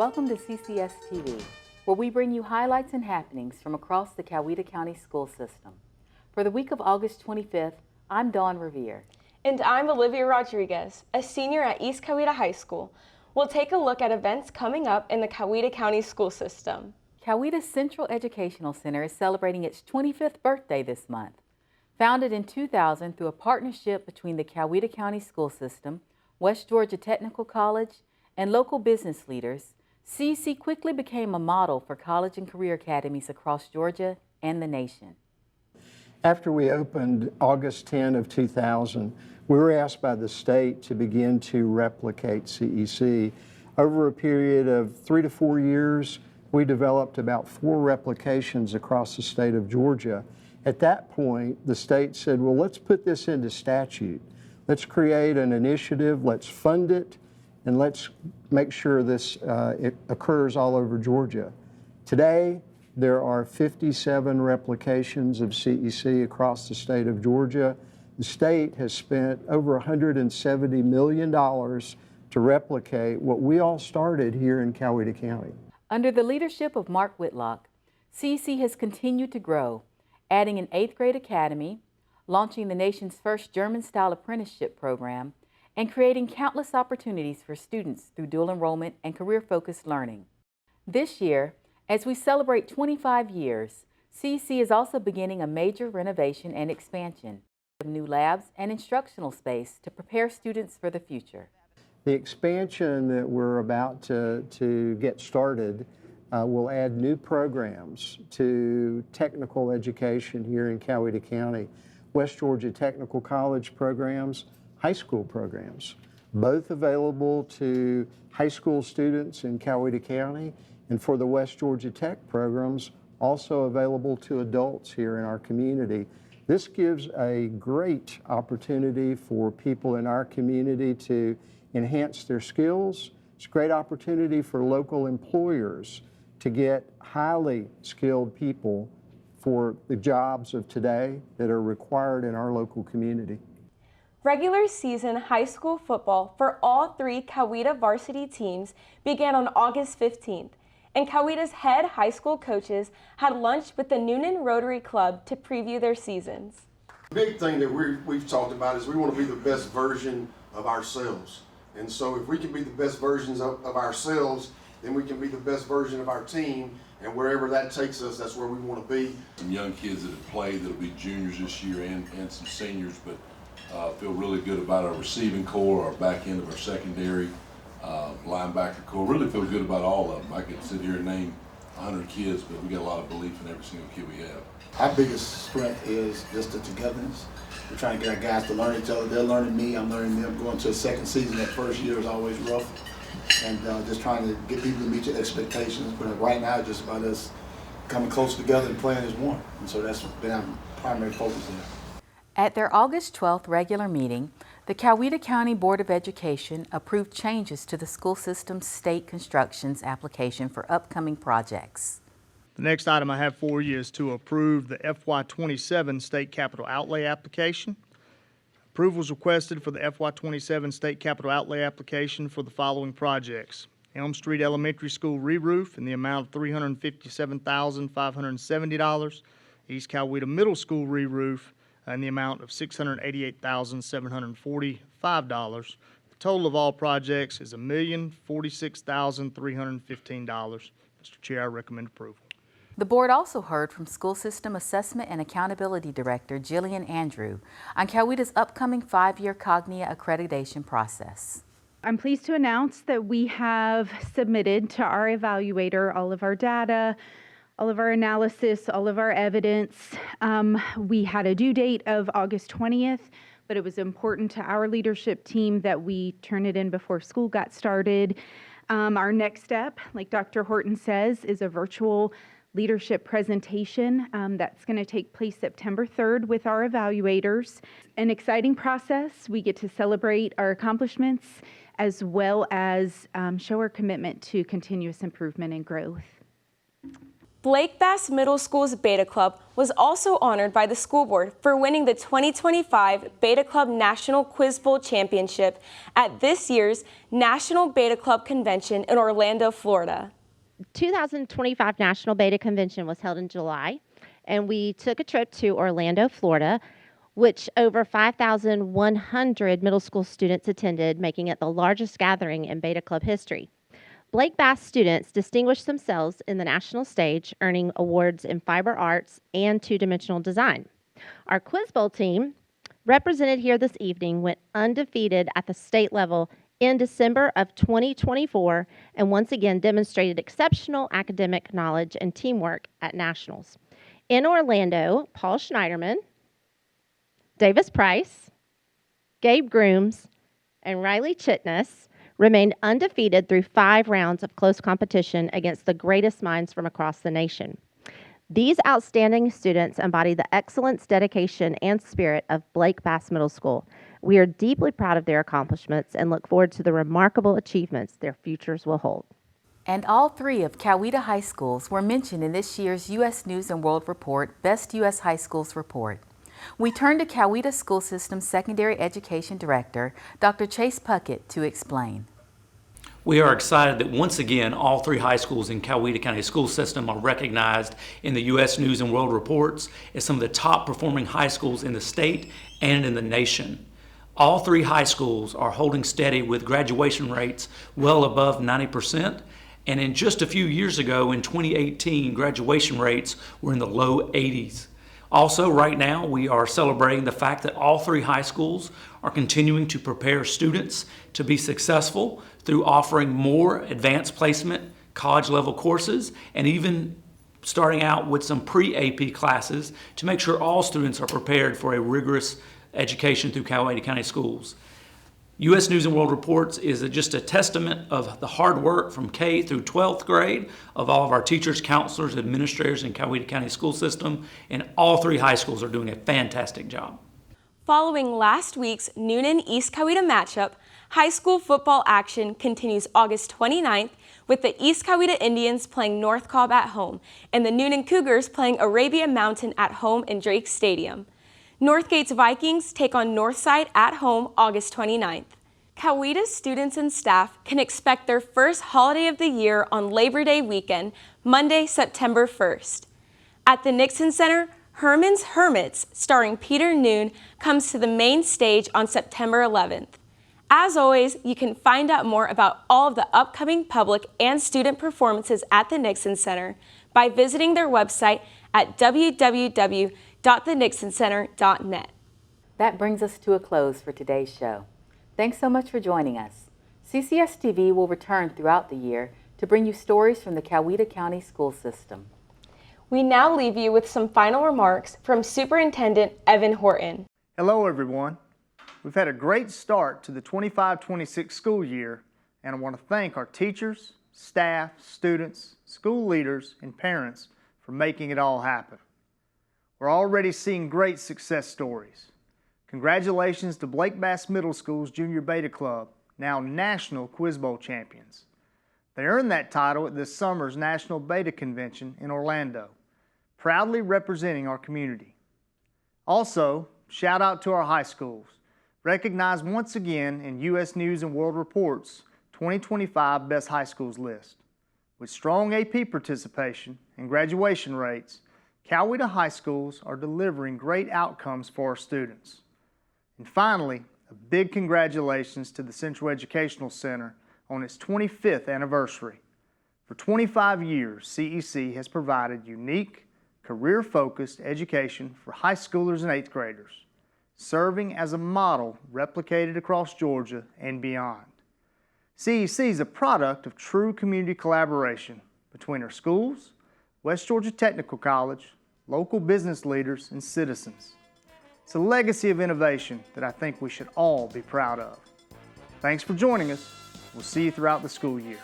Welcome to CCS TV, where we bring you highlights and happenings from across the Coweta County school system. For the week of August 25th, I'm Dawn Revere. And I'm Olivia Rodriguez, a senior at East Coweta High School. We'll take a look at events coming up in the Coweta County school system. Coweta Central Educational Center is celebrating its 25th birthday this month. Founded in 2000 through a partnership between the Coweta County school system, West Georgia Technical College, and local business leaders, CC quickly became a model for college and career academies across Georgia and the nation. After we opened August 10 of 2000, we were asked by the state to begin to replicate CEC. Over a period of 3 to 4 years, we developed about 4 replications across the state of Georgia. At that point, the state said, well, let's put this into statute. Let's create an initiative, let's fund it, and let's make sure this it occurs all over Georgia. Today, there are 57 replications of CEC across the state of Georgia. The state has spent over $170 million to replicate what we all started here in Coweta County. Under the leadership of Mark Whitlock, CEC has continued to grow, adding an 8th grade academy, launching the nation's first German-style apprenticeship program, and creating countless opportunities for students through dual enrollment and career-focused learning. This year, as we celebrate 25 years, CEC is also beginning a major renovation and expansion of new labs and instructional space to prepare students for the future. The expansion that we're about to get started will add new programs to technical education here in Coweta County. West Georgia Technical College programs, high school programs, both available to high school students in Coweta County, and for the West Georgia Tech programs, also available to adults here in our community. This gives a great opportunity for people in our community to enhance their skills. It's a great opportunity for local employers to get highly skilled people for the jobs of today that are required in our local community. Regular season high school football for all 3 Coweta varsity teams began on August 15th, and Coweta's head high school coaches had lunch with the Noonan Rotary Club to preview their seasons. The big thing that we've talked about is we want to be the best version of ourselves. And so if we can be the best versions of ourselves, then we can be the best version of our team, and wherever that takes us, that's where we want to be. Some young kids that have played that'll be juniors this year and some seniors, but feel really good about our receiving core, our back end of our secondary, linebacker core. Really feel good about all of them. I could sit here and name 100 kids, but we got a lot of belief in every single kid we have. Our biggest strength is just the togetherness. We're trying to get our guys to learn each other. They're learning me, I'm learning them. Going to a second season, that first year is always rough. And just trying to get people to meet your expectations. But right now, it's just about us coming closer together and playing as one. And so that's been our primary focus there. At their August 12th regular meeting, the Coweta County Board of Education approved changes to the school system's state constructions application for upcoming projects. The next item I have for you is to approve the FY27 state capital outlay application. Approval is requested for the FY27 state capital outlay application for the following projects: Elm Street Elementary School re-roof in the amount of $357,570, East Coweta Middle School re-roof in the amount of $688,745. The total of all projects is $1,046,315. Mr. Chair, I recommend approval. The board also heard from School System Assessment and Accountability Director Jillian Andrew on Coweta's upcoming 5-year Cognia accreditation process. I'm pleased to announce that we have submitted to our evaluator all of our data, all of our analysis, all of our evidence. We had a due date of August 20th, but it was important to our leadership team that we turn it in before school got started. Our next step, like Dr. Horton says, is a virtual leadership presentation that's going to take place September 3rd with our evaluators. An exciting process. We get to celebrate our accomplishments as well as show our commitment to continuous improvement and growth. Blake Bass Middle School's Beta Club was also honored by the school board for winning the 2025 Beta Club National Quiz Bowl Championship at this year's National Beta Club Convention in Orlando, Florida. 2025 National Beta Convention was held in July, and we took a trip to Orlando, Florida, which over 5,100 middle school students attended, making it the largest gathering in Beta Club history. Blake Bass students distinguished themselves in the national stage, earning awards in fiber arts and two-dimensional design. Our Quiz Bowl team, represented here this evening, went undefeated at the state level in December of 2024 and once again demonstrated exceptional academic knowledge and teamwork at nationals. In Orlando, Paul Schneiderman, Davis Price, Gabe Grooms, and Riley Chitness remained undefeated through 5 rounds of close competition against the greatest minds from across the nation. These outstanding students embody the excellence, dedication, and spirit of Blake Bass Middle School. We are deeply proud of their accomplishments and look forward to the remarkable achievements their futures will hold. And all 3 of Coweta High Schools were mentioned in this year's U.S. News & World Report, Best U.S. High Schools Report. We turn to Coweta School System Secondary Education Director, Dr. Chase Puckett, to explain. We are excited that once again, all 3 high schools in Coweta County School System are recognized in the U.S. News & World Reports as some of the top performing high schools in the state and in the nation. All 3 high schools are holding steady with graduation rates well above 90%, and in just a few years ago, in 2018, graduation rates were in the low 80s. Also, right now, we are celebrating the fact that all 3 high schools are continuing to prepare students to be successful through offering more advanced placement, college-level courses, and even starting out with some pre-AP classes to make sure all students are prepared for a rigorous education through Coweta County Schools. U.S. News & World Reports is just a testament of the hard work from K through 12th grade of all of our teachers, counselors, administrators in Coweta County School System, and all 3 high schools are doing a fantastic job. Following last week's Noonan-East Coweta matchup, high school football action continues August 29th with the East Coweta Indians playing North Cobb at home and the Noonan Cougars playing Arabia Mountain at home in Drake Stadium. Northgate's Vikings take on Northside at home August 29th. Coweta's students and staff can expect their first holiday of the year on Labor Day weekend, Monday, September 1st. At the Nixon Center, Herman's Hermits, starring Peter Noon, comes to the main stage on September 11th. As always, you can find out more about all of the upcoming public and student performances at the Nixon Center by visiting their website at www.thenixoncenter.net. That brings us to a close for today's show. Thanks so much for joining us. CCS TV will return throughout the year to bring you stories from the Coweta County School System. We now leave you with some final remarks from Superintendent Evan Horton. Hello, everyone. We've had a great start to the 25-26 school year, and I want to thank our teachers, staff, students, school leaders, and parents for making it all happen. We're already seeing great success stories. Congratulations to Blake Bass Middle School's Junior Beta Club, now National Quiz Bowl champions. They earned that title at this summer's National Beta Convention in Orlando, proudly representing our community. Also, shout out to our high schools, recognized once again in U.S. News & World Report's 2025 Best High Schools list. With strong AP participation and graduation rates, Coweta High Schools are delivering great outcomes for our students. And finally, a big congratulations to the Central Educational Center on its 25th anniversary. For 25 years, CEC has provided unique, career-focused education for high schoolers and 8th graders, serving as a model replicated across Georgia and beyond. CEC is a product of true community collaboration between our schools, West Georgia Technical College, local business leaders, and citizens. It's a legacy of innovation that I think we should all be proud of. Thanks for joining us. We'll see you throughout the school year.